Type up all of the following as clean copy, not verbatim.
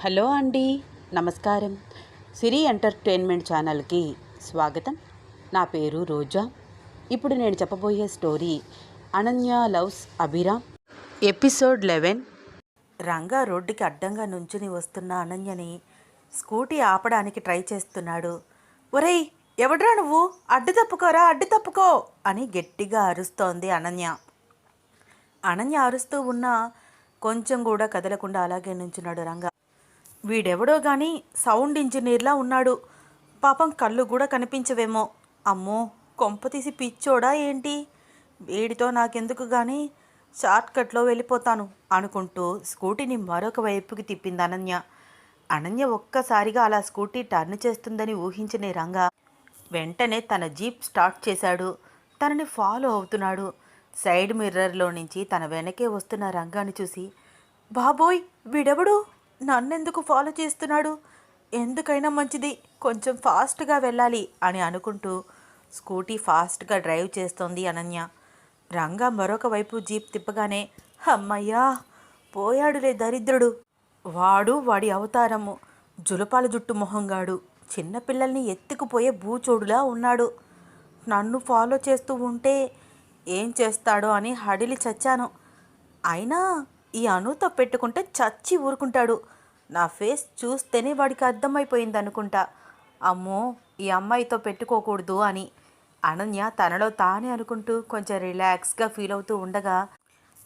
Hello అండి, నమస్కారం. సిరి entertainment ఛానల్కి స్వాగతం. నా పేరు రోజా. ఇప్పుడు నేను చెప్పబోయే story Ananya loves Abhiram, episode 11. Ranga రోడ్డుకి అడ్డంగా నుంచుని వస్తున్న అనన్యని స్కూటీ ఆపడానికి ట్రై చేస్తున్నాడు. ఒరేయ్, ఎవడ్రా నువ్వు? అడ్డు తప్పుకోరా, అడ్డు తప్పుకో అని గట్టిగా అరుస్తోంది అనన్య. అనన్య అరుస్తూ ఉన్నా కొంచెం కూడా కదలకుండా అలాగే నుంచున్నాడు రంగా. వీడెవడో గాని సౌండ్ ఇంజనీర్లా ఉన్నాడు. పాపం కళ్ళు కూడా కనిపించవేమో. అమ్మో, కొంపతీసి పిచ్చోడా ఏంటి? వీడితో నాకెందుకు కానీ షార్ట్కట్లో వెళ్ళిపోతాను అనుకుంటూ స్కూటీని మరొక వైపుకి తిప్పింది అనన్య. అనన్య ఒక్కసారిగా అలా స్కూటీ టర్న్ చేస్తుందని ఊహించని రంగా వెంటనే తన జీప్ స్టార్ట్ చేశాడు. తనని ఫాలో అవుతున్నాడు. సైడ్ మిర్రర్లో నుంచి తన వెనకే వస్తున్న రంగాన్ని చూసి, బాబోయ్, వీడెవడు? నన్నెందుకు ఫాలో చేస్తున్నాడు? ఎందుకైనా మంచిది కొంచెం ఫాస్ట్గా వెళ్ళాలి అని అనుకుంటూ స్కూటీ ఫాస్ట్గా డ్రైవ్ చేస్తోంది అనన్య. రంగా మరొక వైపు జీప్ తిప్పగానే, అమ్మయ్యా, పోయాడులే దరిద్రుడు. వాడి అవతారము జులపాల జుట్టు మొహంగాడు చిన్నపిల్లల్ని ఎత్తుకుపోయే బూచోడులా ఉన్నాడు. నన్ను ఫాలో చేస్తూ ఉంటే ఏం చేస్తాడో అని హడిలి చచ్చాను. అయినా ఈ అనుతో పెట్టుకుంటే చచ్చి ఊరుకుంటాడు. నా ఫేస్ చూస్తేనే వాడికి అర్థమైపోయింది అనుకుంటా. అమ్మో, ఈ అమ్మాయితో పెట్టుకోకూడదు అని అనన్య తనలో తానే అనుకుంటూ కొంచెం రిలాక్స్గా ఫీల్ అవుతూ ఉండగా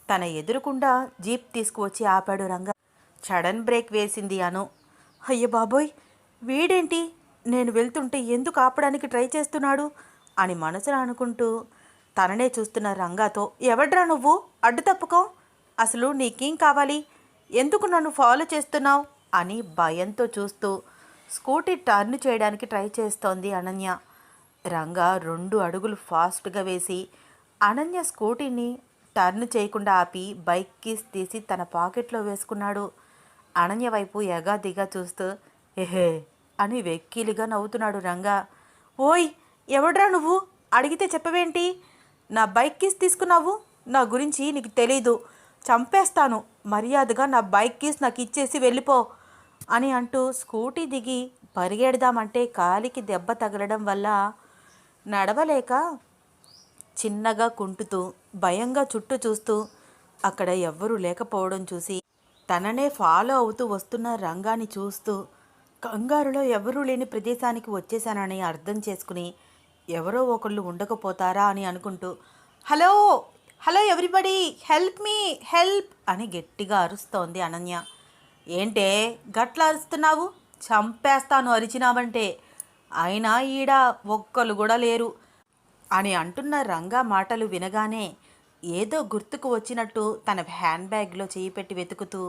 తన ఎదురుకుండా జీప్ తీసుకువచ్చి ఆపాడు రంగా. సడన్ బ్రేక్ వేసింది అను. అయ్య బాబోయ్, వీడేంటి నేను వెళ్తుంటే ఎందుకు ఆపడానికి ట్రై చేస్తున్నాడు అని మనసులో అనుకుంటూ తననే చూస్తున్న రంగాతో, ఎవడ్రా నువ్వు? అడ్డు తప్పుకో. అసలు నీకేం కావాలి? ఎందుకు నన్ను ఫాలో చేస్తున్నావు అని భయంతో చూస్తూ స్కూటీ టర్న్ చేయడానికి ట్రై చేస్తోంది అనన్య. రంగా 2 అడుగులు ఫాస్ట్గా వేసి అనన్య స్కూటీని టర్న్ చేయకుండా ఆపి బైక్ కీస్ తీసి తన పాకెట్లో వేసుకున్నాడు. అనన్య వైపు ఎగాదిగా చూస్తూ ఎహే అని వెక్కిలిగా నవ్వుతున్నాడు రంగా. ఓయ్, ఎవడ్రా నువ్వు? అడిగితే చెప్పవేంటి? నా బైక్ కీస్ తీసుకున్నావు? నా గురించి నీకు తెలీదు, చంపేస్తాను. మర్యాదగా నా బైక్ కీస్ నాకు ఇచ్చేసి వెళ్ళిపో అని అంటూ స్కూటీ దిగి పరిగెడదామంటే కాలికి దెబ్బ తగలడం వల్ల నడవలేక చిన్నగా కుంటుతూ భయంగా చుట్టూ చూస్తూ అక్కడ ఎవ్వరూ లేకపోవడం చూసి తననే ఫాలో అవుతూ వస్తున్న రంగాన్ని చూస్తూ కంగారులో ఎవరూ లేని ప్రదేశానికి వచ్చేసానని అర్థం చేసుకుని ఎవరో ఒకళ్ళు ఉండకపోతారా అని అనుకుంటూ hello hello everybody, help me, help అని గట్టిగా అరుస్తోంది అనన్య. ఏంటే గట్లా అరుస్తున్నావు? చంపేస్తాను అరిచినావంటే. అయినా ఈడ ఒక్కళ్ళు కూడా లేరు అని అంటున్న రంగా మాటలు వినగానే ఏదో గుర్తుకు వచ్చినట్టు తన హ్యాండ్ బ్యాగ్లో చేయి పెట్టి వెతుకుతూ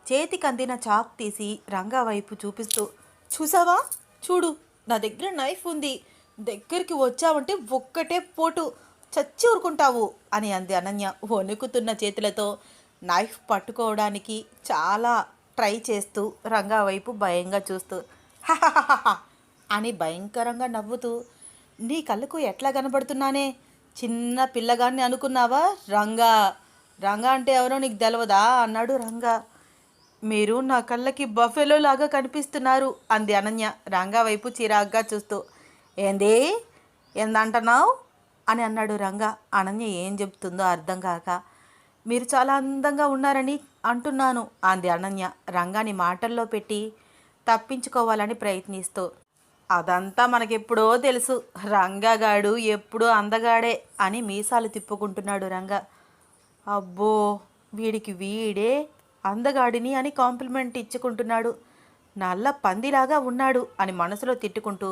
చేతికి అందిన చాక్ తీసి రంగా వైపు చూపిస్తూ, చూసావా, చూడు, నా దగ్గర నైఫ్ ఉంది. దగ్గరికి వచ్చావంటే ఒక్కటే పోటు చచ్చి ఊరుకుంటావు అని అంది అనన్య వణుకుతున్న చేతులతో నైఫ్ పట్టుకోవడానికి చాలా ట్రై చేస్తూ రంగా వైపు భయంగా చూస్తూ హహహహ అని భయంకరంగా నవ్వుతూ, నీ కళ్ళకు ఎట్లా కనబడుతున్నానే? చిన్న పిల్లగాన్ని అనుకున్నావా? రంగా రంగా అంటే ఎవరో నీకు తెలవదా అన్నాడు రంగా. మీరు నా కళ్ళకి బఫెలో లాగా కనిపిస్తున్నారు అంది అనన్య రంగా వైపు చిరాగ్గా చూస్తూ. ఏందంటున్నావు అని అన్నాడు రంగా. అనన్య ఏం చెప్తుందో అర్థం కాక, మీరు చాలా అందంగా ఉన్నారని అంటున్నాను అంది అనన్య రంగాని మాటల్లో పెట్టి తప్పించుకోవాలని ప్రయత్నిస్తూ. అదంతా మనకెప్పుడో తెలుసు, రంగాగాడు ఎప్పుడూ అందగాడే అని మీసాలు తిప్పుకుంటున్నాడు రంగా. అబ్బో, వీడికి వీడే అందగాడిని అని కాంప్లిమెంట్ ఇచ్చుకుంటున్నాడు. నల్ల పందిలాగా ఉన్నాడు అని మనసులో తిట్టుకుంటూ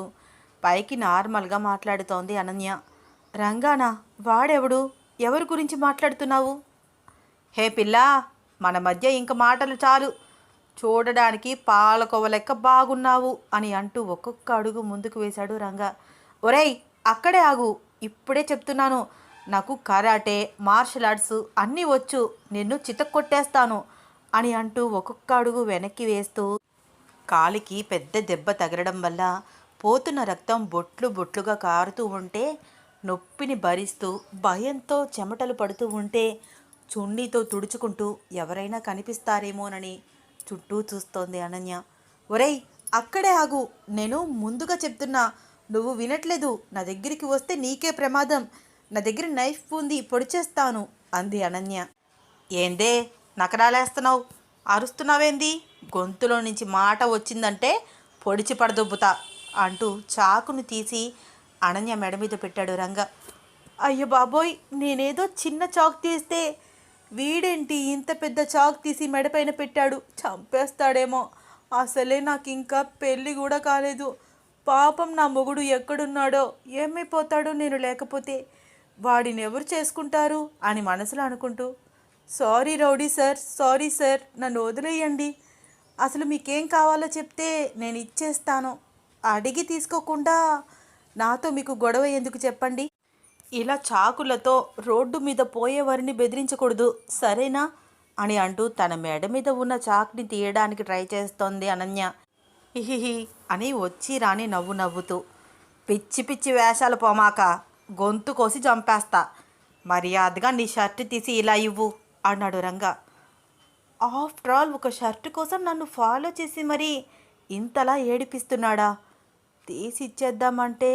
పైకి నార్మల్గా మాట్లాడుతోంది అనన్య. రంగానా, వాడెవడు? ఎవరి గురించి మాట్లాడుతున్నావు? హే పిల్లా, మన మధ్య ఇంక మాటలు చాలు. చూడడానికి పాలకొవ లెక్క బాగున్నావు అని అంటూ ఒక్కొక్క అడుగు ముందుకు వేశాడు రంగా. ఒరేయ్, అక్కడే ఆగు, ఇప్పుడే చెప్తున్నాను. నాకు కరాటే, మార్షల్ ఆర్ట్స్ అన్నీ వచ్చు. నిన్ను చితక్కొట్టేస్తాను అని అంటూ ఒక్కొక్క అడుగు వెనక్కి వేస్తూ కాలికి పెద్ద దెబ్బ తగలడం వల్ల పోతున్న రక్తం బొట్లు బొట్లుగా కారుతూ ఉంటే నొప్పిని భరిస్తూ భయంతో చెమటలు పడుతూ ఉంటే చున్నీతో తుడుచుకుంటూ ఎవరైనా కనిపిస్తారేమోనని చుట్టూ చూస్తోంది అనన్య. ఒరేయ్, అక్కడే ఆగు, నేను ముందుగా చెప్తున్నా, నువ్వు వినట్లేదు. నా దగ్గరికి వస్తే నీకే ప్రమాదం. నా దగ్గర నైఫ్ ఉంది, పొడిచేస్తాను అంది అనన్య. ఏందే నకరాలేస్తున్నావు, అరుస్తున్నావేంది? గొంతులో నుంచి మాట వచ్చిందంటే పొడిచి పడదొబ్బుతా అంటూ చాకును తీసి అనన్య మెడ మీద పెట్టాడు రంగ. అయ్యో బాబోయ్, నేనేదో చిన్న చాక్ తీస్తే వీడేంటి ఇంత పెద్ద చాక్ తీసి మెడపైన పెట్టాడు? చంపేస్తాడేమో. అసలే నాకు ఇంకా పెళ్ళి కూడా కాలేదు. పాపం నా మొగుడు ఎక్కడున్నాడో, ఏమైపోతాడో నేను లేకపోతే. వాడిని ఎవరు చేసుకుంటారు అని మనసులో అనుకుంటూ, sorry rowdy sir, sorry sir, నన్ను వదిలేయండి. అసలు మీకేం కావాలో చెప్తే నేను ఇచ్చేస్తాను. అడిగి తీసుకోకుండా నాతో మీకు గొడవ ఎందుకు చెప్పండి? ఇలా చాకులతో రోడ్డు మీద పోయేవారిని బెదిరించకూడదు, సరేనా అని అంటూ తన మెడ మీద ఉన్న చాక్ని తీయడానికి ట్రై చేస్తోంది అనన్య. హిహిహి అని వచ్చి రాని నవ్వు నవ్వుతూ, పిచ్చి పిచ్చి వేషాలు పోమాక, గొంతు కోసి చంపేస్తా. మర్యాదగా నీ షర్ట్ తీసి ఇలా ఇవ్వు అన్నాడు రంగ. ఆఫ్టర్ ఆల్ ఒక షర్ట్ కోసం నన్ను ఫాలో చేసి మరీ ఇంతలా ఏడిపిస్తున్నాడా? తీసి ఇచ్చేద్దామంటే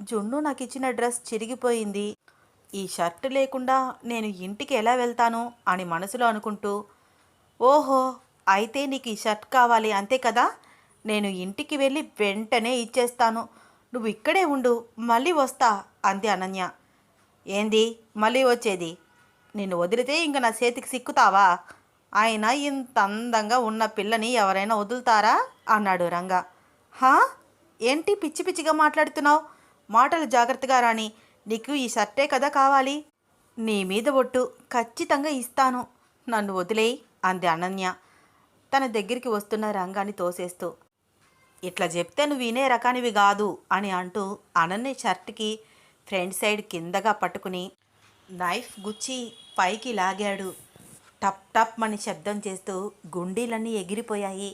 జున్ను నాకు ఇచ్చిన డ్రెస్ చిరిగిపోయింది. ఈ షర్ట్ లేకుండా నేను ఇంటికి ఎలా వెళ్తాను అని మనసులో అనుకుంటూ, ఓహో, అయితే నీకు ఈ షర్ట్ కావాలి అంతే కదా? నేను ఇంటికి వెళ్ళి వెంటనే ఇచ్చేస్తాను. నువ్వు ఇక్కడే ఉండు, మళ్ళీ వస్తా అంది అనన్య. ఏంది మళ్ళీ వచ్చేది? నిన్ను వదిలితే ఇంక నా చేతికి సిక్కుతావా? ఆయన ఇంత అందంగా ఉన్న పిల్లని ఎవరైనా వదులుతారా అన్నాడు రంగ. హా, ఏంటి పిచ్చి పిచ్చిగా మాట్లాడుతున్నావు? మాటలు జాగ్రత్తగా రాని. నీకు ఈ షర్టే కదా కావాలి? నీ మీద ఒట్టు, ఖచ్చితంగా ఇస్తాను. నన్ను వదిలేయి అంది అనన్య తన దగ్గరికి వస్తున్న రంగాన్ని తోసేస్తూ. ఇట్లా చెప్తే నువ్వు వినే రకానివి కాదు అని అంటూ అనన్య షర్ట్కి ఫ్రంట్ సైడ్ కిందగా పట్టుకుని నైఫ్ గుచ్చి పైకి లాగాడు. టప్ టప్ అని శబ్దం చేస్తూ గుండీలన్నీ ఎగిరిపోయాయి.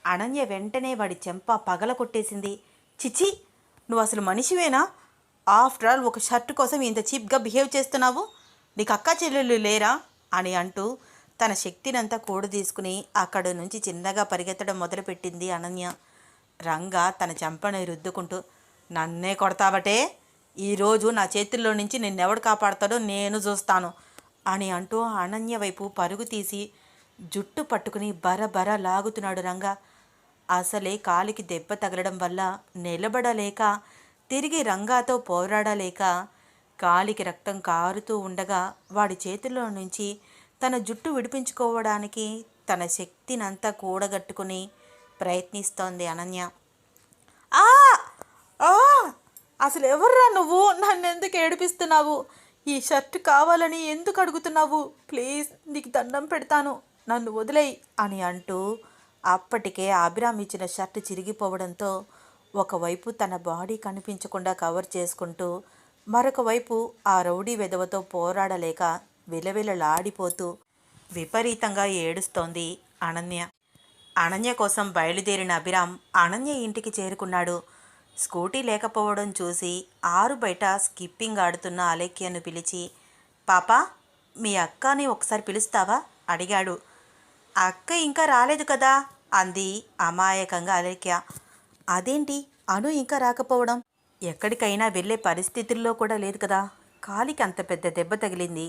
అనన్య వెంటనే వాడి చెంప పగల కొట్టేసింది. చిచి, నువ్వు అసలు మనిషివేనా? ఆఫ్టర్ ఆల్ ఒక షర్ట్ కోసం ఇంత చీప్గా బిహేవ్ చేస్తున్నావు. నీకు అక్కా చెల్లెళ్ళు లేరా అని అంటూ తన శక్తినంతా కూడ తీసుకుని అక్కడి నుంచి చిన్నగా పరిగెత్తడం మొదలుపెట్టింది అనన్య. రంగా తన చెంపను రుద్దుకుంటూ, నన్నే కొడతావటే? ఈరోజు నా చేతుల్లో నుంచి నిన్నెవడు కాపాడతాడో నేను చూస్తాను అని అంటూ అనన్య వైపు పరుగు తీసి జుట్టు పట్టుకుని బరబర లాగుతున్నాడు రంగా. అసలే కాలికి దెబ్బ తగలడం వల్ల నిలబడలేక, తిరిగి రంగాతో పోరాడలేక కాలికి రక్తం కారుతూ ఉండగా వాడి చేతుల్లో నుంచి తన జుట్టు విడిపించుకోవడానికి తన శక్తినంతా కూడగట్టుకుని ప్రయత్నిస్తోంది అనన్య. ఆ ఆ అసలు ఎవర్రా నువ్వు? నన్ను ఎందుకు ఏడిపిస్తున్నావు? ఈ షర్ట్ కావాలని ఎందుకు అడుగుతున్నావు? ప్లీజ్, నీకు దండం పెడతాను, నన్ను వదిలేయి అని అంటూ అప్పటికే అభిరామ్ ఇచ్చిన షర్ట్ చిరిగిపోవడంతో ఒకవైపు తన బాడీ కనిపించకుండా కవర్ చేసుకుంటూ మరొక వైపు ఆ రౌడీ వెధవతో పోరాడలేక విలవిలలాడిపోతూ విపరీతంగా ఏడుస్తోంది అనన్య. అనన్య కోసం బయలుదేరిన అభిరామ్ అనన్య ఇంటికి చేరుకున్నాడు. స్కూటీ లేకపోవడం చూసి ఆరు బయట స్కిప్పింగ్ ఆడుతున్న అలేఖ్యను పిలిచి, పాపా, మీ అక్కని ఒకసారి పిలుస్తావా అడిగాడు. అక్క ఇంకా రాలేదు కదా అంది అమాయకంగా అలేఖ్య. అదేంటి అను ఇంకా రాకపోవడం? ఎక్కడికైనా వెళ్ళే పరిస్థితుల్లో కూడా లేదు కదా. కాలికి అంత పెద్ద దెబ్బ తగిలింది,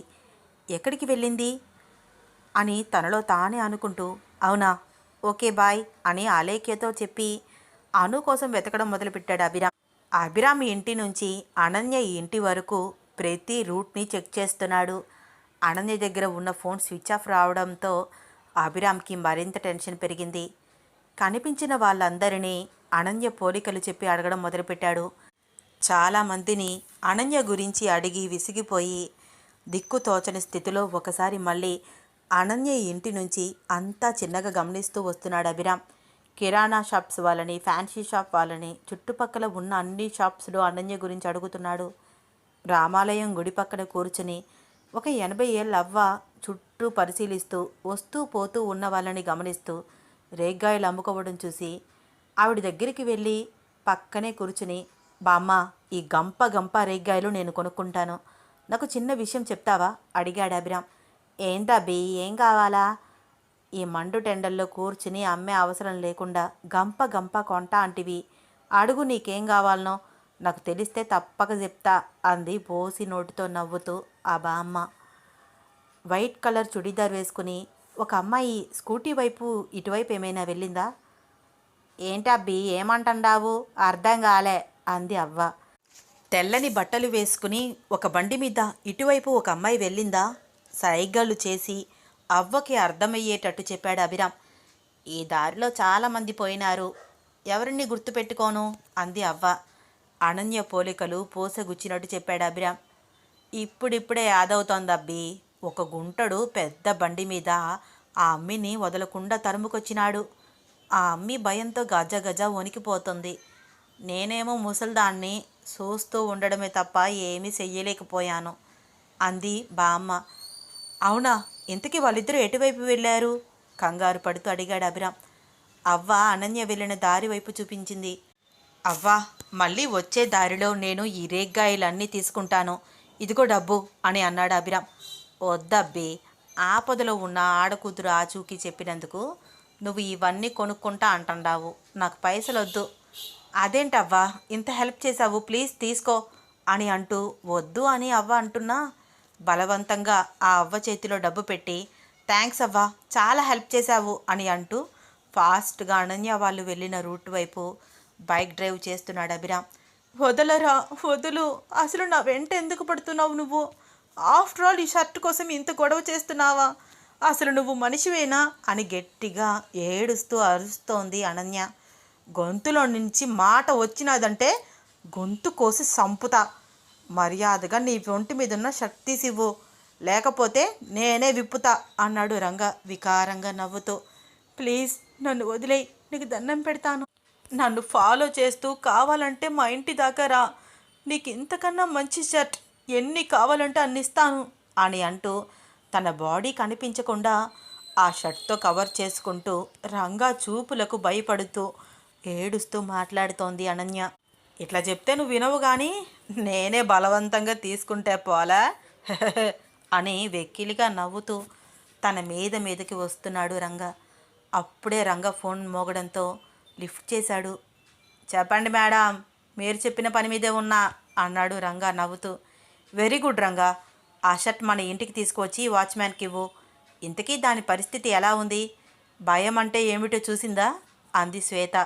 ఎక్కడికి వెళ్ళింది అని తనలో తానే అనుకుంటూ, అవునా, ఓకే బాయ్ అని అలేఖ్యతో చెప్పి అను కోసం వెతకడం మొదలుపెట్టాడు అభిరామ్. అభిరామ్ ఇంటి నుంచి అనన్య ఇంటి వరకు ప్రతి రూట్ని చెక్ చేస్తున్నాడు. అనన్య దగ్గర ఉన్న ఫోన్ స్విచ్ ఆఫ్ రావడంతో అభిరామ్కి మరింత టెన్షన్ పెరిగింది. కనిపించిన వాళ్ళందరినీ అనన్య పోలికలు చెప్పి అడగడం మొదలుపెట్టాడు. చాలామందిని అనన్య గురించి అడిగి విసిగిపోయి దిక్కుతోచని స్థితిలో ఒకసారి మళ్ళీ అనన్య ఇంటి నుంచి అంతా చిన్నగా గమనిస్తూ వస్తున్నాడు అభిరామ్. కిరాణా షాప్స్ వాళ్ళని, ఫ్యాన్సీ షాప్ వాళ్ళని, చుట్టుపక్కల ఉన్న అన్ని షాప్స్లో అనన్య గురించి అడుగుతున్నాడు. రామాలయం గుడి పక్కన కూర్చుని ఒక 80 ఏళ్ళ అవ్వ చుట్టూ పరిశీలిస్తూ వస్తూ పోతూ ఉన్న వాళ్ళని గమనిస్తూ రేగ్గాయలు అమ్ముకోవడం చూసి ఆవిడ దగ్గరికి వెళ్ళి పక్కనే కూర్చుని, బామ్మ, ఈ గంప గంప రేగ్గాయలు నేను కొనుక్కుంటాను, నాకు చిన్న విషయం చెప్తావా అడిగాడు అభిరామ్. ఏంటబ్బి, ఏం కావాలా? ఈ మండు టెండల్లో కూర్చుని అమ్మే అవసరం లేకుండా గంప గంప కొంటా అంటివి. అడుగు నీకేం కావాలనో, నాకు తెలిస్తే తప్పక చెప్తా అంది బోసి నోటితో నవ్వుతూ ఆ బామ్మ. వైట్ కలర్ చుడీదార్ వేసుకుని ఒక అమ్మాయి స్కూటీ వైపు ఇటువైపు ఏమైనా వెళ్ళిందా? ఏంటబ్బి ఏమంటావు, అర్థం కాలే అంది అవ్వ. తెల్లని బట్టలు వేసుకుని ఒక బండి మీద ఇటువైపు ఒక అమ్మాయి వెళ్ళిందా సైగళ్ళు చేసి అవ్వకి అర్థమయ్యేటట్టు చెప్పాడు అభిరామ్. ఈ దారిలో చాలామంది పోయినారు, ఎవరిని గుర్తుపెట్టుకోను అంది అవ్వ. అనన్య పోలికలు పూసగుచ్చినట్టు చెప్పాడు అభిరామ్. ఇప్పుడిప్పుడే యాదవుతోందబ్బి. ఒక గుంటడు పెద్ద బండి మీద ఆ అమ్మిని వదలకుండా తరుముకొచ్చినాడు. ఆ అమ్మి భయంతో గజ గజ వణికిపోతుంది. నేనేమో ముసల్దాన్ని చూస్తూ ఉండడమే తప్ప ఏమీ చెయ్యలేకపోయాను అంది బామ్మ. అవునా, ఇంతకీ వాళ్ళిద్దరూ ఎటువైపు వెళ్ళారు? కంగారు పడుతూ అడిగాడు అభిరామ్. అవ్వ అనన్య వెళ్ళిన దారి వైపు చూపించింది. అవ్వా, మళ్ళీ వచ్చే దారిలో నేను ఈ రేగ్గాయలన్నీ తీసుకుంటాను, ఇదిగో డబ్బు అని అన్నాడు అభిరామ్. వద్దబ్బి, ఆపదలో ఉన్న ఆడకూతురు ఆచూకీ చెప్పినందుకు నువ్వు ఇవన్నీ కొనుక్కుంటా అంటున్నావు, నాకు పైసలు వద్దు. అదేంటవ్వా ఇంత హెల్ప్ చేశావు, ప్లీజ్ తీసుకో అని అంటూ వద్దు అని అవ్వ అంటున్నా బలవంతంగా ఆ అవ్వ చేతిలో డబ్బు పెట్టి థ్యాంక్స్ అవ్వా, చాలా హెల్ప్ చేశావు అని అంటూ ఫాస్ట్గా అనన్య వాళ్ళు వెళ్ళిన రూట్ వైపు బైక్ డ్రైవ్ చేస్తున్నాడు అభిరామ్. వదలరా, వదులు, అసలు నా వెంట ఎందుకు పడుతున్నావు నువ్వు? ఆఫ్టర్ ఆల్ ఈ షర్ట్ కోసం ఇంత గొడవ చేస్తున్నావా? అసలు నువ్వు మనిషివేనా అని గట్టిగా ఏడుస్తూ అరుస్తోంది అనన్య. గొంతులో నుంచి మాట వచ్చినదంటే గొంతు కోసి సంపుతా. మర్యాదగా నీ ఒంటి మీద ఉన్న షర్ట్ తీసివ్వు, లేకపోతే నేనే విప్పుతా అన్నాడు రంగ వికారంగా నవ్వుతూ. ప్లీజ్ నన్ను వదిలేయి, నీకు దండం పెడతాను. నన్ను ఫాలో చేస్తూ కావాలంటే మా ఇంటి దాకా రా, నీకు ఇంతకన్నా మంచి షర్ట్ ఎన్ని కావాలంటే అన్ని ఇస్తాను అని అంటూ తన బాడీ కనిపించకుండా ఆ షర్ట్తో కవర్ చేసుకుంటూ రంగా చూపులకు భయపడుతూ ఏడుస్తూ మాట్లాడుతోంది అనన్య. ఇట్లా చెప్తే నువ్వు వినవు కానీ నేనే బలవంతంగా తీసుకుంటే పోలా అని వెక్కిలిగా నవ్వుతూ తన మీదకి వస్తున్నాడు రంగ. అప్పుడే రంగ ఫోన్ మోగడంతో లిఫ్ట్ చేశాడు. చెప్పండి మేడం, మీరు చెప్పిన పని మీదే ఉన్నా అన్నాడు రంగా నవ్వుతూ. వెరీ గుడ్ రంగా, ఆ షర్ట్ మన ఇంటికి తీసుకువచ్చి వాచ్మ్యాన్కి ఇవ్వు. ఇంతకీ దాని పరిస్థితి ఎలా ఉంది? భయం అంటే ఏమిటో చూసిందా అంది శ్వేత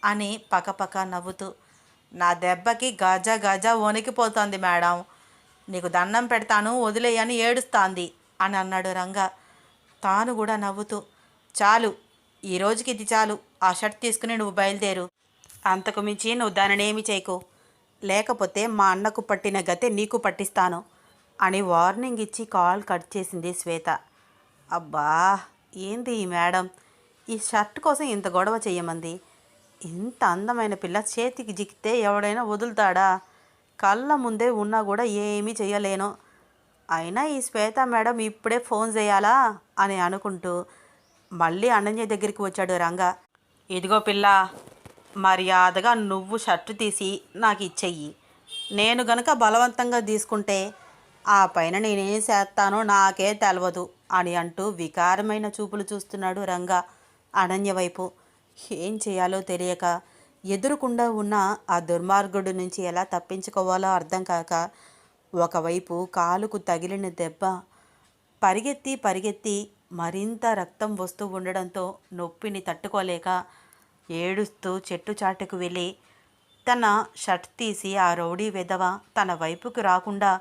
అని పకపక నవ్వుతూ. నా దెబ్బకి గజ గజ వణికిపోతోంది మేడం, నీకు దండం పెడతాను వదిలేయని ఏడుస్తాంది అని అన్నాడు రంగా. తాను కూడా నవ్వుతూ, చాలు, ఈ రోజుకి ఇది చాలు, ఆ షర్ట్ తీసుకుని నువ్వు బయలుదేరు, అంతకు మించి నువ్వు దానినేమి చేయకు, లేకపోతే మా అన్నకు పట్టిన గతే నీకు పట్టిస్తాను అని వార్నింగ్ ఇచ్చి కాల్ కట్ చేసింది శ్వేత. అబ్బా, ఏంది ఈ మేడం, ఈ షర్ట్ కోసం ఇంత గొడవ చేయమంది. ఇంత అందమైన పిల్ల చేతికి జిక్కితే ఎవడైనా వదులుతాడా? కళ్ళ ముందే ఉన్నా కూడా ఏమీ చేయలేను. అయినా ఈ శ్వేత మేడం ఇప్పుడే ఫోన్ చేయాలా అని అనుకుంటూ మళ్ళీ అనన్య దగ్గరికి వచ్చాడు రంగా. ఇదిగో పిల్ల, మర్యాదగా నువ్వు షర్టు తీసి నాకు ఇచ్చెయ్యి. నేను గనక బలవంతంగా తీసుకుంటే ఆ పైన నేనేం చేస్తానో నాకే తెలవదు అని అంటూ వికారమైన చూపులు చూస్తున్నాడు రంగా అనన్య వైపు. ఏం చేయాలో తెలియక ఎదురుకుండా ఉన్న ఆ దుర్మార్గుడి నుంచి ఎలా తప్పించుకోవాలో అర్థం కాక ఒకవైపు కాలుకు తగిలిన దెబ్బ పరిగెత్తి పరిగెత్తి మరింత రక్తం వస్తూ ఉండడంతో నొప్పిని తట్టుకోలేక ఏడుస్తూ చెట్టు చాటుకు వెళ్ళి తన షర్ట్ తీసి ఆ రౌడీ వెధవ తన వైపుకు రాకుండా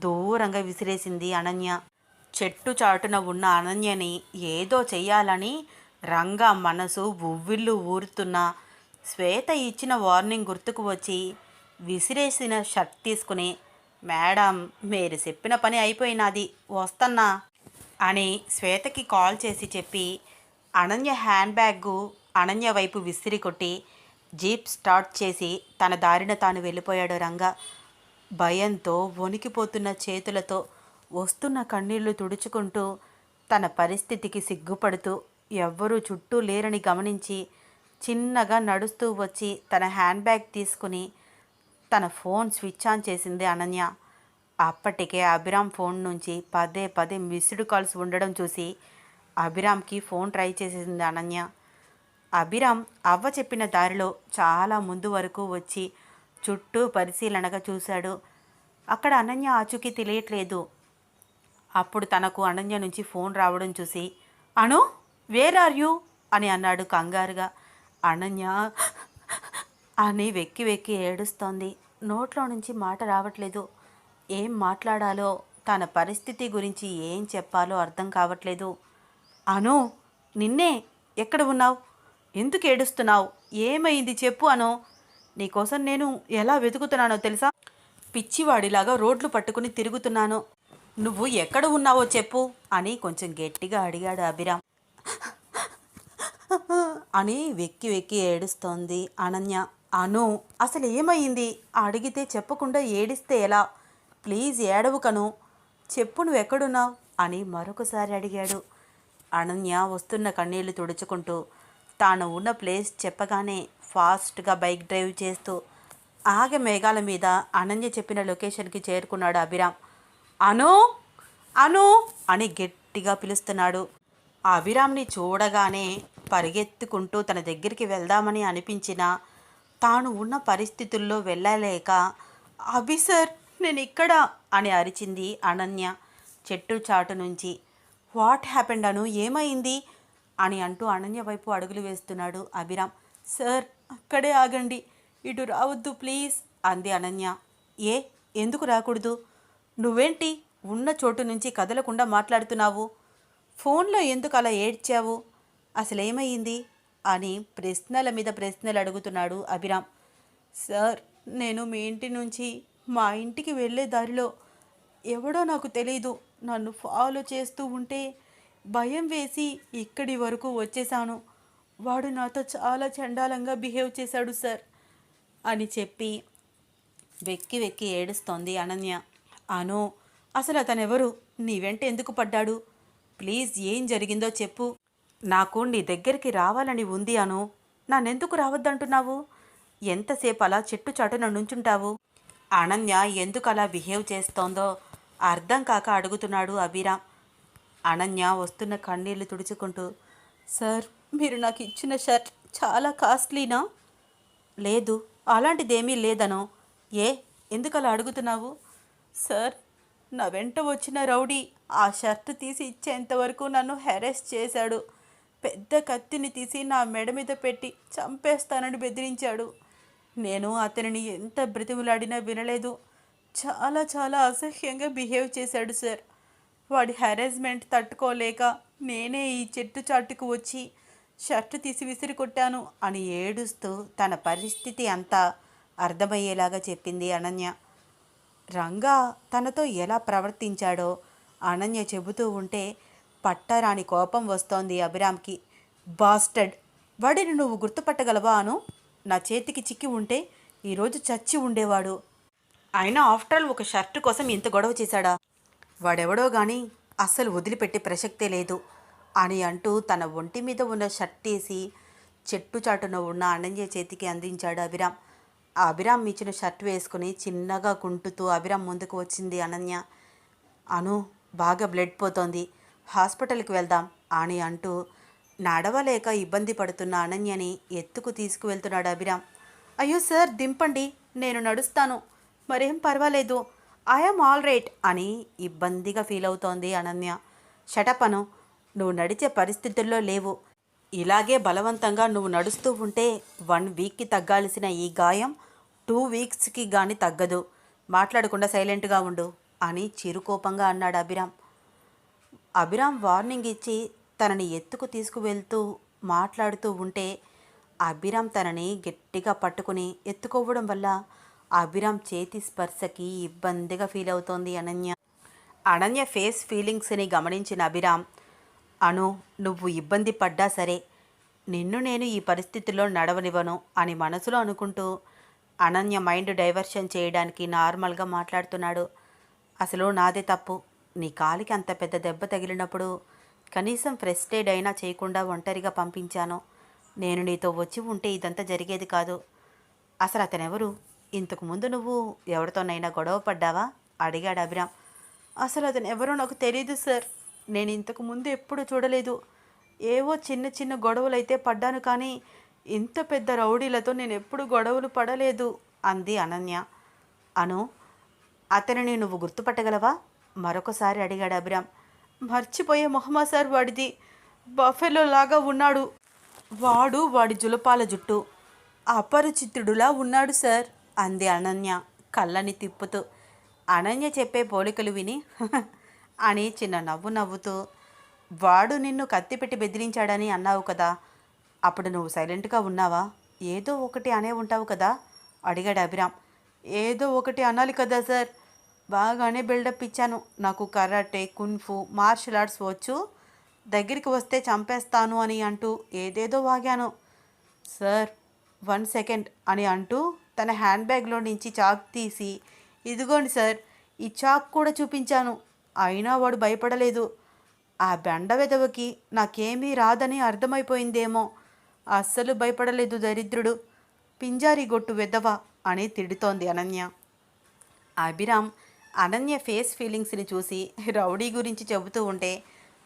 దూరంగా విసిరేసింది అనన్య. చెట్టు చాటున ఉన్న అనన్యని ఏదో చెయ్యాలని రంగా మనసు ఉవ్విళ్ళు ఊరుతున్న శ్వేత ఇచ్చిన వార్నింగ్ గుర్తుకు వచ్చి విసిరేసిన షర్ట్ తీసుకుని, మేడం మీరు చెప్పిన పని అయిపోయినది, వస్తన్నా అని శ్వేతకి కాల్ చేసి చెప్పి అనన్య హ్యాండ్ బ్యాగు అనన్య వైపు విసిరి కొట్టి జీప్ స్టార్ట్ చేసి తన దారిన తాను వెళ్ళిపోయాడు రంగా. భయంతో వణికిపోతున్న చేతులతో వస్తున్న కన్నీళ్లు తుడుచుకుంటూ తన పరిస్థితికి సిగ్గుపడుతూ ఎవ్వరూ చుట్టూ లేరని గమనించి చిన్నగా నడుస్తూ వచ్చి తన హ్యాండ్ బ్యాగ్ తీసుకుని తన ఫోన్ స్విచ్ ఆన్ చేసింది అనన్య. అప్పటికే అభిరామ్ ఫోన్ నుంచి పదే పదే మిస్డ్ కాల్స్ ఉండడం చూసి అభిరామ్కి ఫోన్ ట్రై చేసింది అనన్య. అభిరామ్ అవ్వ చెప్పిన దారిలో చాలా ముందు వరకు వచ్చి చుట్టూ పరిశీలనగా చూశాడు. అక్కడ అనన్య ఆచూకీ తెలియట్లేదు. అప్పుడు తనకు అనన్య నుంచి ఫోన్ రావడం చూసి, అను, వేర్ ఆర్ యూ అని అన్నాడు కంగారుగా. అనన్య అని వెక్కి వెక్కి ఏడుస్తోంది. నోట్లో నుంచి మాట రావట్లేదు. ఏం మాట్లాడాలో, తన పరిస్థితి గురించి ఏం చెప్పాలో అర్థం కావట్లేదు. అను, నిన్నే, ఎక్కడ ఉన్నావు? ఎందుకు ఏడుస్తున్నావు? ఏమైంది చెప్పు అను. నీకోసం నేను ఎలా వెతుకుతున్నానో తెలుసా? పిచ్చివాడిలాగా రోడ్లు పట్టుకుని తిరుగుతున్నాను. నువ్వు ఎక్కడ ఉన్నావో చెప్పు అని కొంచెం గట్టిగా అడిగాడు అభిరామ్. అని వెక్కి వెక్కి ఏడుస్తోంది అనన్య. అను, అసలు ఏమైంది? అడిగితే చెప్పకుండా ఏడిస్తే ఎలా? ప్లీజ్ ఏడవుకను, చెప్పు నువ్వు ఎక్కడున్నావు అని మరొకసారి అడిగాడు. అనన్య వస్తున్న కన్నీళ్లు తుడుచుకుంటూ తాను ఉన్న ప్లేస్ చెప్పగానే ఫాస్ట్గా బైక్ డ్రైవ్ చేస్తూ ఆగ మేఘాల మీద అనన్య చెప్పిన లొకేషన్కి చేరుకున్నాడు అభిరామ్. అను, అను అని గట్టిగా పిలుస్తున్నాడు. అభిరామ్ని చూడగానే పరిగెత్తుకుంటూ తన దగ్గరికి వెళ్దామని అనిపించినా తాను ఉన్న పరిస్థితుల్లో వెళ్ళలేక, అభి సార్, నేను ఇక్కడ అని అరిచింది అనన్య చెట్టు చాటు నుంచి. వాట్ హ్యాపెండ్ అను, ఏమైంది అని అంటూ అనన్య వైపు అడుగులు వేస్తున్నాడు అభిరామ్. సార్, అక్కడే ఆగండి, ఇటు రావద్దు ప్లీజ్ అంది అనన్య. ఏ, ఎందుకు రాకూడదు? నువ్వేంటి ఉన్న చోటు నుంచి కదలకుండా మాట్లాడుతున్నావు? ఫోన్లో ఎందుకు అలా ఏడ్చావు? అసలేమైంది అని ప్రశ్నల మీద ప్రశ్నలు అడుగుతున్నాడు అభిరామ్. సార్, నేను మీ ఇంటి నుంచి మా ఇంటికి వెళ్ళే దారిలో ఎవడో నాకు తెలీదు నన్ను ఫాలో చేస్తూ ఉంటే భయం వేసి ఇక్కడి వరకు వచ్చేసాను. వాడు నాతో చాలా చండాలంగా బిహేవ్ చేశాడు సార్ అని చెప్పి వెక్కి వెక్కి ఏడుస్తోంది అనన్య. అను, అసలు అతనెవరు? నీ వెంట ఎందుకు పడ్డాడు? ప్లీజ్ ఏం జరిగిందో చెప్పు. నాకు నీ దగ్గరికి రావాలని ఉంది అను. నన్నెందుకు రావద్దంటున్నావు? ఎంతసేపు అలా చెట్టు చాటున నుంచుంటావు? అనన్య ఎందుకు అలా బిహేవ్ చేస్తోందో అర్థం కాక అడుగుతున్నాడు అభిరామ్. అనన్య వస్తున్న కన్నీళ్లు తుడుచుకుంటూ, సార్, మీరు నాకు ఇచ్చిన షర్ట్ చాలా కాస్ట్లీనా? లేదు, అలాంటిదేమీ లేదనో. ఏ, ఎందుకు అలా అడుగుతున్నావు? సార్, నా వెంట వచ్చిన రౌడీ ఆ షర్ట్ తీసి ఇచ్చేంతవరకు నన్ను హెరాస్ చేశాడు. పెద్ద కత్తిని తీసి నా మెడ మీద పెట్టి చంపేస్తానని బెదిరించాడు. నేను అతనిని ఎంత బ్రతిమలాడినా వినలేదు. చాలా చాలా అసహ్యంగా బిహేవ్ చేశాడు సార్. వాడి హెరాస్మెంట్ తట్టుకోలేక నేనే ఈ చెట్టు చాటుకు వచ్చి షర్టు తీసి విసిరి కొట్టాను అని ఏడుస్తూ తన పరిస్థితి అంతా అర్థమయ్యేలాగా చెప్పింది అనన్య. రంగా తనతో ఎలా ప్రవర్తించాడో అనన్య చెబుతూ ఉంటే పట్టరాని కోపం వస్తోంది అభిరామ్కి. బాస్టర్డ్, వాడిని నువ్వు గుర్తుపట్టగలవా అను? నా చేతికి చిక్కి ఉంటే ఈరోజు చచ్చి ఉండేవాడు. అయినా ఆఫ్టర్ ఆల్ ఒక షర్టు కోసం ఇంత గొడవ చేశాడా? వాడెవడో కానీ అస్సలు వదిలిపెట్టే ప్రసక్తే లేదు అని అంటూ తన ఒంటి మీద ఉన్న షర్ట్ తీసి చెట్టు చాటున ఉన్న అనన్య చేతికి అందించాడు అభిరామ్. ఆ అభిరామ్ ఇచ్చిన షర్ట్ వేసుకుని చిన్నగా కుంటుతూ అభిరామ్ ముందుకు వచ్చింది అనన్య. అను, బాగా బ్లడ్ పోతోంది, హాస్పిటల్కి వెళ్దాం అని అంటూ నడవలేక ఇబ్బంది పడుతున్న అనన్యని ఎత్తుకు తీసుకువెళ్తున్నాడు అభిరామ్. అయ్యో సార్, దింపండి, నేను నడుస్తాను, మరేం పర్వాలేదు, ఐఎమ్ ఆల్ రైట్ అని ఇబ్బందిగా ఫీల్ అవుతోంది అనన్య. షటప్ అను, నువ్వు నడిచే పరిస్థితుల్లో లేవు. ఇలాగే బలవంతంగా నువ్వు నడుస్తూ ఉంటే 1 వీక్కి తగ్గాల్సిన ఈ గాయం 2 వీక్స్కి కానీ తగ్గదు. మాట్లాడకుండా సైలెంట్గా ఉండు అని చిరుకోపంగా అన్నాడు అభిరామ్. అభిరామ్ వార్నింగ్ ఇచ్చి తనని ఎత్తుకు తీసుకువెళ్తూ మాట్లాడుతూ ఉంటే అభిరామ్ తనని గట్టిగా పట్టుకుని ఎత్తుకోవడం వల్ల అభిరామ్ చేతి స్పర్శకి ఇబ్బందిగా ఫీల్ అవుతోంది అనన్య. అనన్య ఫేస్ ఫీలింగ్స్ని గమనించిన అభిరామ్, అను, నువ్వు ఇబ్బంది పడ్డా సరే నిన్ను నేను ఈ పరిస్థితుల్లో నడవనివ్వను అని మనసులో అనుకుంటూ అనన్య మైండ్ డైవర్షన్ చేయడానికి నార్మల్గా మాట్లాడుతున్నాడు. అసలు నాదే తప్పు. నీ కాలికి అంత పెద్ద దెబ్బ తగిలినప్పుడు కనీసం ఫస్ట్ ఎయిడ్ అయినా చేయకుండా ఒంటరిగా పంపించాను. నేను నీతో వచ్చి ఉంటే ఇదంతా జరిగేది కాదు. అసలు అతనెవరు? ఇంతకుముందు నువ్వు ఎవరితోనైనా గొడవ పడ్డావా అడిగాడు అభిరామ్. అసలు అతను ఎవరో నాకు తెలీదు సార్ నేను ఇంతకు ముందు ఎప్పుడు చూడలేదు. ఏవో చిన్న చిన్న గొడవలైతే పడ్డాను కానీ ఇంత పెద్ద రౌడీలతో నేను ఎప్పుడు గొడవలు పడలేదు అంది అనన్య. అను, అతనిని నువ్వు గుర్తుపట్టగలవా? మరొకసారి అడిగాడు అభిరామ్. మర్చిపోయే మొహమ్మద్ సార్, వాడిది బఫెలో లాగా ఉన్నాడు. వాడి జులపాల జుట్టు అపరిచితుడులా ఉన్నాడు సార్ అంది అనన్య కళ్ళని తిప్పుతూ. అనన్య చెప్పే పోలికలు విని అని చిన్న నవ్వు నవ్వుతూ, వాడు నిన్ను కత్తిపెట్టి బెదిరించాడని అన్నావు కదా, అప్పుడు నువ్వు సైలెంట్గా ఉన్నావా? ఏదో ఒకటి అనే ఉంటావు కదా అడిగాడు అభిరామ్. ఏదో ఒకటి అనాలి కదా సార్, బాగానే బిల్డప్ ఇచ్చాను. నాకు కరాటే, కున్ఫు, మార్షల్ ఆర్ట్స్ వచ్చు, దగ్గరికి వస్తే చంపేస్తాను అని అంటూ ఏదేదో వాగాను. సార్ 1 సెకండ్ అని అంటూ తన హ్యాండ్ బ్యాగ్లో నుంచి చాక్ తీసి, ఇదిగోండి సార్, ఈ చాక్ కూడా చూపించాను. అయినా వాడు భయపడలేదు. ఆ బెండ వెదవకి నాకేమీ రాదని అర్థమైపోయిందేమో. అస్సలు భయపడలేదు దరిద్రుడు, పింజారి గొట్టు వెదవ అని తిడుతోంది అనన్య. అభిరామ్ అనన్య ఫేస్ ఫీలింగ్స్ని చూసి రౌడీ గురించి చెబుతూ ఉంటే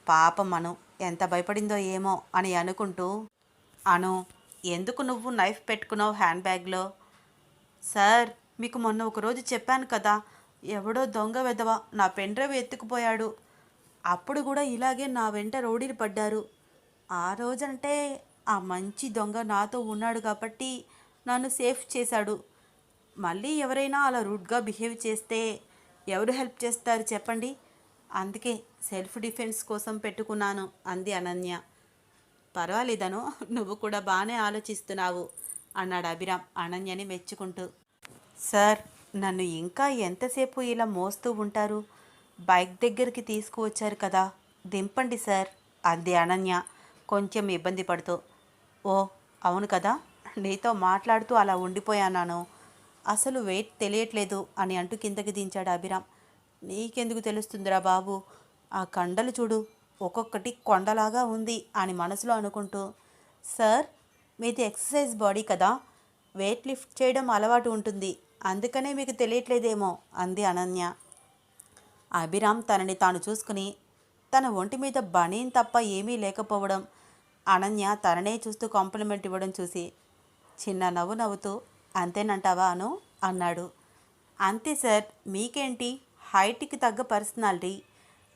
పాపం అను ఎంత భయపడిందో ఏమో అని అనుకుంటూ, అను, ఎందుకు నువ్వు నైఫ్ పెట్టుకున్నావు హ్యాండ్ బ్యాగ్లో? సార్, మీకు మొన్న ఒకరోజు చెప్పాను కదా, ఎవడో దొంగ వెధవ నా పెన్డ్రైవ్ ఎత్తుకుపోయాడు. అప్పుడు కూడా ఇలాగే నా వెంట రౌడీలు పడ్డారు. ఆ రోజంటే ఆ మంచి దొంగ నాతో ఉన్నాడు కాబట్టి నన్ను సేఫ్ చేశాడు. మళ్ళీ ఎవరైనా అలా రూడ్గా బిహేవ్ చేస్తే ఎవరు హెల్ప్ చేస్తారు చెప్పండి? అందుకే సెల్ఫ్ డిఫెన్స్ కోసం పెట్టుకున్నాను అంది అనన్య. పర్వాలేదను, నువ్వు కూడా బాగానే ఆలోచిస్తున్నావు అన్నాడు అభిరామ్ అనన్యని మెచ్చుకుంటూ. సార్, నన్ను ఇంకా ఎంతసేపు ఇలా మోస్తూ ఉంటారు? బైక్ దగ్గరికి తీసుకువచ్చారు కదా, దింపండి సార్ అంది అనన్య కొంచెం ఇబ్బంది పడుతూ. ఓ అవును కదా, నీతో మాట్లాడుతూ అలా ఉండిపోయాను, అసలు వెయిట్ తెలియట్లేదు అని అంటూ కిందకి దించాడు అభిరామ్. నీకెందుకు తెలుస్తుందిరా బాబు, ఆ కండలు చూడు, ఒక్కొక్కటి కొండలాగా ఉంది అని మనసులో అనుకుంటూ. సార్, మీది ఎక్సర్సైజ్ బాడీ కదా, వెయిట్ లిఫ్ట్ చేయడం అలవాటు ఉంటుంది, అందుకనే మీకు తెలియట్లేదేమో అంది అనన్య. అభిరామ్ తనని తాను చూసుకుని తన ఒంటి మీద బనీన్ తప్ప ఏమీ లేకపోవడం, అనన్య తననే చూస్తూ కాంప్లిమెంట్ ఇవ్వడం చూసి చిన్న నవ్వు నవ్వుతూ, అంతేనంటావా అను అన్నాడు. అంతే సార్, మీకేంటి, హైట్కి తగ్గ పర్సనాలిటీ,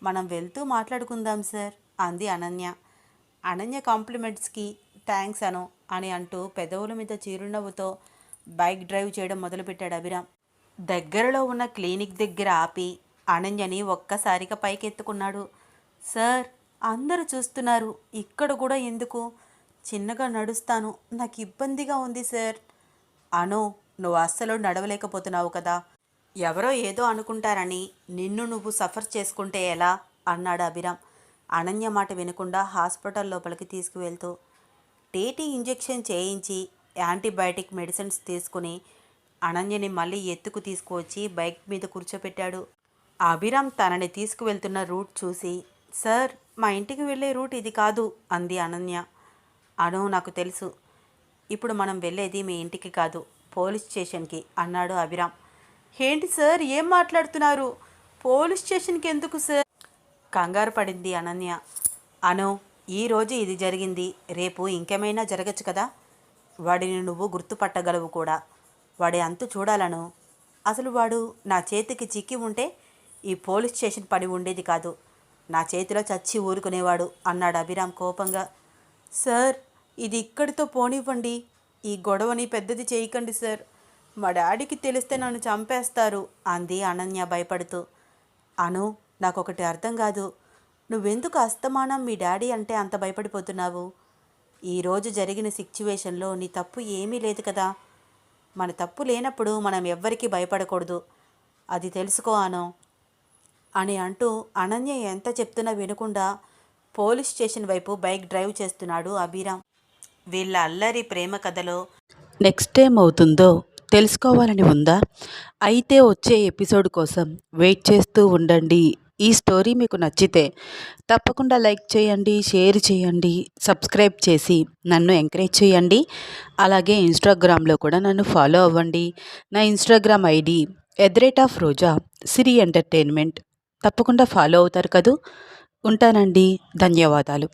మనం వెళ్తూ మాట్లాడుకుందాం సార్ అంది అనన్య. అనన్య కాంప్లిమెంట్స్కి థ్యాంక్స్ అను అని అంటూ పెదవుల మీద చిరునవ్వుతో బైక్ డ్రైవ్ చేయడం మొదలుపెట్టాడు అభిరామ్. దగ్గరలో ఉన్న క్లినిక్ దగ్గర ఆపి అనన్యని ఒక్కసారిగా పైకెత్తుకున్నాడు. సార్, అందరూ చూస్తున్నారు, ఇక్కడ కూడా ఎందుకు, చిన్నగా నడుస్తాను, నాకు ఇబ్బందిగా ఉంది సార్. అను, నువ్వు అస్సలు నడవలేకపోతున్నావు కదా, ఎవరో ఏదో అనుకుంటారని నిన్ను నువ్వు సఫర్ చేసుకుంటే ఎలా అన్నాడు అభిరామ్ అనన్య మాట వినకుండా హాస్పిటల్ లోపలికి తీసుకువెళ్తూ. టీటీ ఇంజెక్షన్ చేయించి యాంటీబయాటిక్ మెడిసిన్స్ తీసుకుని అనన్యని మళ్ళీ ఎత్తుకు తీసుకువచ్చి బైక్ మీద కూర్చోపెట్టాడు. అభిరామ్ తనని తీసుకువెళ్తున్న రూట్ చూసి, సార్, మా ఇంటికి వెళ్ళే రూట్ ఇది కాదు అంది అనన్య. అను, నాకు తెలుసు, ఇప్పుడు మనం వెళ్ళేది మీ ఇంటికి కాదు, పోలీస్ స్టేషన్కి అన్నాడు అభిరామ్. ఏంటి సార్, ఏం మాట్లాడుతున్నారు? పోలీస్ స్టేషన్కి ఎందుకు సార్? కంగారు పడింది అనన్య. అను, ఈరోజు ఇది జరిగింది, రేపు ఇంకేమైనా జరగచ్చు కదా, వాడిని నువ్వు గుర్తుపట్టగలవు కూడా, వాడి అంతు చూడాలను. అసలు వాడు నా చేతికి చిక్కి ఉంటే ఈ పోలీస్ స్టేషన్ పని ఉండేది కాదు, నా చేతిలో చచ్చి ఊరుకునేవాడు అన్నాడు అభిరామ్ కోపంగా. సార్, ఇది ఇక్కడితో పోనివ్వండి, ఈ గొడవని పెద్దది చేయకండి సార్, మా డాడీకి తెలిస్తే నన్ను చంపేస్తారు అంది అనన్య భయపడుతూ. అను, నాకొకటి అర్థం కాదు, నువ్వెందుకు అస్తమానం మీ డాడీ అంటే అంత భయపడిపోతున్నావు? ఈరోజు జరిగిన సిచ్యువేషన్లో నీ తప్పు ఏమీ లేదు కదా, మన తప్పు లేనప్పుడు మనం ఎవ్వరికీ భయపడకూడదు, అది తెలుసుకో అను అని అంటూ అనన్య ఎంత చెప్తున్నా వినకుండా పోలీస్ స్టేషన్ వైపు బైక్ డ్రైవ్ చేస్తున్నాడు అభిరామ్. వీళ్ళ అల్లరి ప్రేమ కథలో నెక్స్ట్ టైం అవుతుందో తెలుసుకోవాలని ఉందా? అయితే వచ్చే ఎపిసోడ్ కోసం వెయిట్ చేస్తూ ఉండండి. ఈ స్టోరీ మీకు నచ్చితే తప్పకుండా లైక్ చేయండి, షేర్ చేయండి, సబ్స్క్రైబ్ చేసి నన్ను ఎంకరేజ్ చేయండి. అలాగే ఇన్స్టాగ్రామ్లో కూడా నన్ను ఫాలో అవ్వండి. నా ఇన్స్టాగ్రామ్ ఐడి @రోజా సిరి ఎంటర్టైన్మెంట్. తప్పకుండా ఫాలో అవుతారు కదూ. ఉంటానండి. ధన్యవాదాలు.